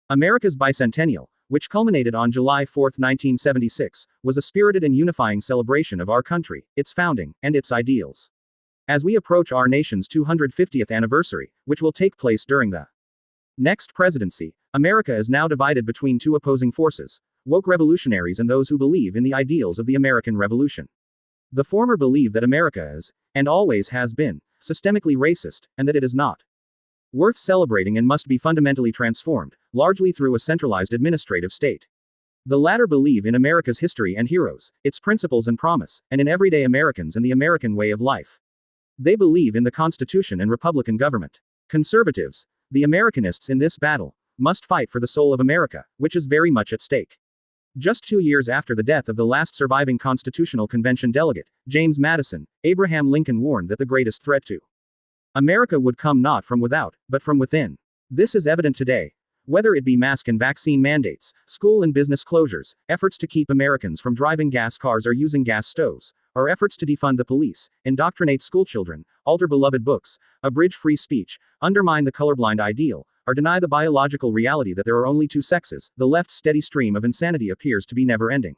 America's bicentennial, which culminated on July 4, 1976, was a spirited and unifying celebration of our country, its founding, and its ideals. As we approach our nation's 250th anniversary, which will take place during the next presidency, America is now divided between two opposing forces: woke revolutionaries and those who believe in the ideals of the American Revolution. The former believe that America is, and always has been, systemically racist, and that it is not worth celebrating and must be fundamentally transformed, largely through a centralized administrative state. The latter believe in America's history and heroes, its principles and promise, and in everyday Americans and the American way of life. They believe in the Constitution and Republican government. Conservatives, the Americanists in this battle, must fight for the soul of America, which is very much at stake. Just 2 years after the death of the last surviving Constitutional Convention delegate, James Madison, Abraham Lincoln warned that the greatest threat to America would come not from without, but from within. This is evident today. Whether it be mask and vaccine mandates, school and business closures, efforts to keep Americans from driving gas cars or using gas stoves, or efforts to defund the police, indoctrinate schoolchildren, alter beloved books, abridge free speech, undermine the colorblind ideal, or deny the biological reality that there are only two sexes, the left's steady stream of insanity appears to be never-ending.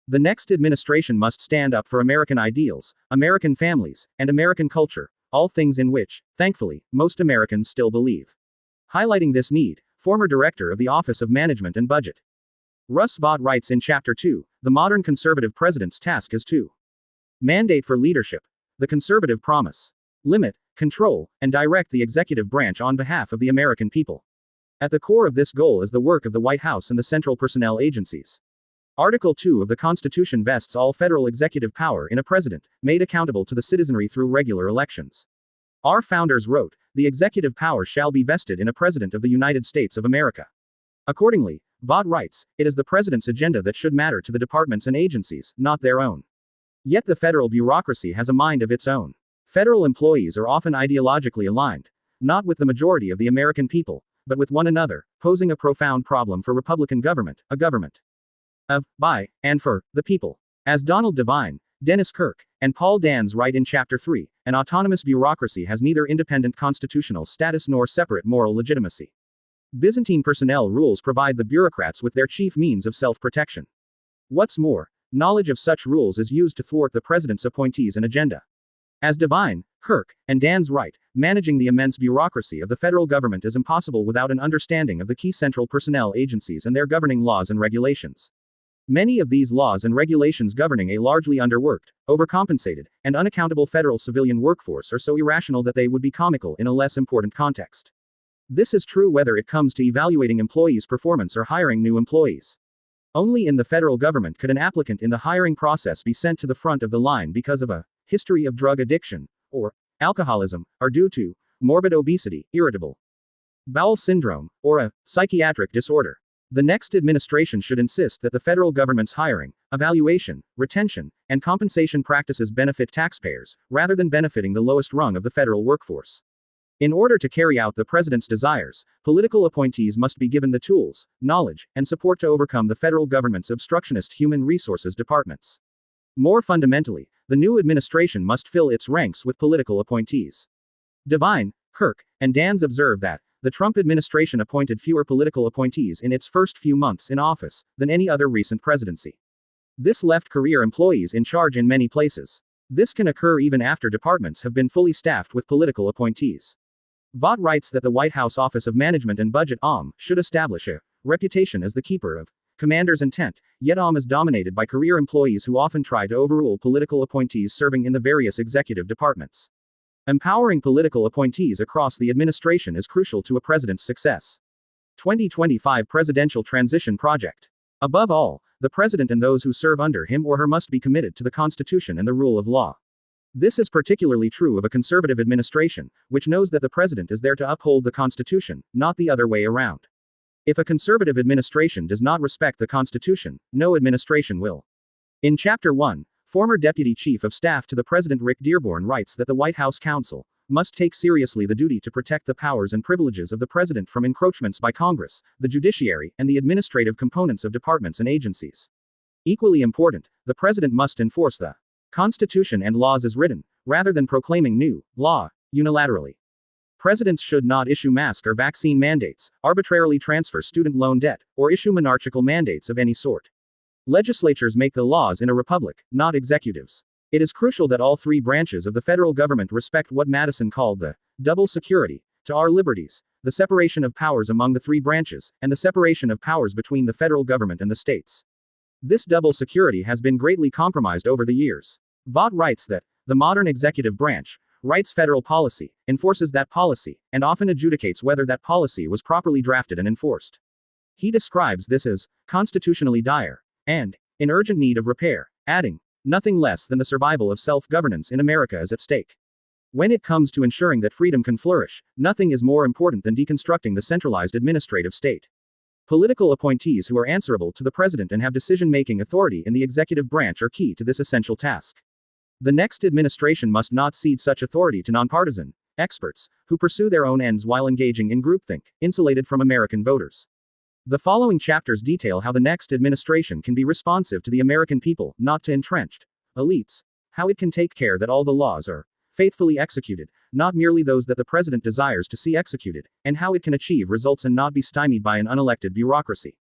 The next administration must stand up for American ideals, American families, and American culture, all things in which, thankfully, most Americans still believe. Highlighting this need, former director of the Office of Management and Budget, Russ Vought writes in Chapter 2, the modern conservative president's task is to mandate for leadership the conservative promise, limit, control, and direct the executive branch on behalf of the American people. At the core of this goal is the work of the White House and the central personnel agencies. Article 2 of the Constitution vests all federal executive power in a president, made accountable to the citizenry through regular elections. Our founders wrote, the executive power shall be vested in a president of the United States of America. Accordingly, Vought writes, it is the president's agenda that should matter to the departments and agencies, not their own. Yet the federal bureaucracy has a mind of its own. Federal employees are often ideologically aligned, not with the majority of the American people, but with one another, posing a profound problem for Republican government, a government of, by, and for, the people. As Donald Devine, Dennis Kirk, and Paul Dans write in Chapter 3, an autonomous bureaucracy has neither independent constitutional status nor separate moral legitimacy. Byzantine personnel rules provide the bureaucrats with their chief means of self-protection. What's more, knowledge of such rules is used to thwart the president's appointees and agenda. As Devine, Kirk, and Dans write, managing the immense bureaucracy of the federal government is impossible without an understanding of the key central personnel agencies and their governing laws and regulations. Many of these laws and regulations governing a largely underworked, overcompensated, and unaccountable federal civilian workforce are so irrational that they would be comical in a less important context. This is true whether it comes to evaluating employees' performance or hiring new employees. Only in the federal government could an applicant in the hiring process be sent to the front of the line because of a history of drug addiction, or alcoholism, or due to morbid obesity, irritable bowel syndrome, or a psychiatric disorder. The next administration should insist that the federal government's hiring, evaluation, retention, and compensation practices benefit taxpayers, rather than benefiting the lowest rung of the federal workforce. In order to carry out the president's desires, political appointees must be given the tools, knowledge, and support to overcome the federal government's obstructionist human resources departments. More fundamentally, the new administration must fill its ranks with political appointees. Devine, Kirk, and Dans observe that the Trump administration appointed fewer political appointees in its first few months in office than any other recent presidency. This left career employees in charge in many places. This can occur even after departments have been fully staffed with political appointees. Vought writes that the White House Office of Management and Budget (OMB) should establish a reputation as the keeper of commander's intent, yet OMB is dominated by career employees who often try to overrule political appointees serving in the various executive departments. Empowering political appointees across the administration is crucial to a president's success. 2025 Presidential Transition Project. Above all, the president and those who serve under him or her must be committed to the Constitution and the rule of law. This is particularly true of a conservative administration, which knows that the president is there to uphold the Constitution, not the other way around. If a conservative administration does not respect the Constitution, no administration will. In Chapter 1, former Deputy Chief of Staff to the President Rick Dearborn writes that the White House Counsel must take seriously the duty to protect the powers and privileges of the President from encroachments by Congress, the judiciary, and the administrative components of departments and agencies. Equally important, the President must enforce the Constitution and laws as written, rather than proclaiming new law unilaterally. Presidents should not issue mask or vaccine mandates, arbitrarily transfer student loan debt, or issue monarchical mandates of any sort. Legislatures make the laws in a republic, not executives. It is crucial that all three branches of the federal government respect what Madison called the double security to our liberties, the separation of powers among the three branches, and the separation of powers between the federal government and the states. This double security has been greatly compromised over the years. Vaught writes that the modern executive branch writes federal policy, enforces that policy, and often adjudicates whether that policy was properly drafted and enforced. He describes this as constitutionally dire and in urgent need of repair, adding, nothing less than the survival of self-governance in America is at stake. When it comes to ensuring that freedom can flourish, nothing is more important than deconstructing the centralized administrative state. Political appointees who are answerable to the president and have decision-making authority in the executive branch are key to this essential task. The next administration must not cede such authority to nonpartisan experts who pursue their own ends while engaging in groupthink, insulated from American voters. The following chapters detail how the next administration can be responsive to the American people, not to entrenched elites, how it can take care that all the laws are faithfully executed, not merely those that the president desires to see executed, and how it can achieve results and not be stymied by an unelected bureaucracy.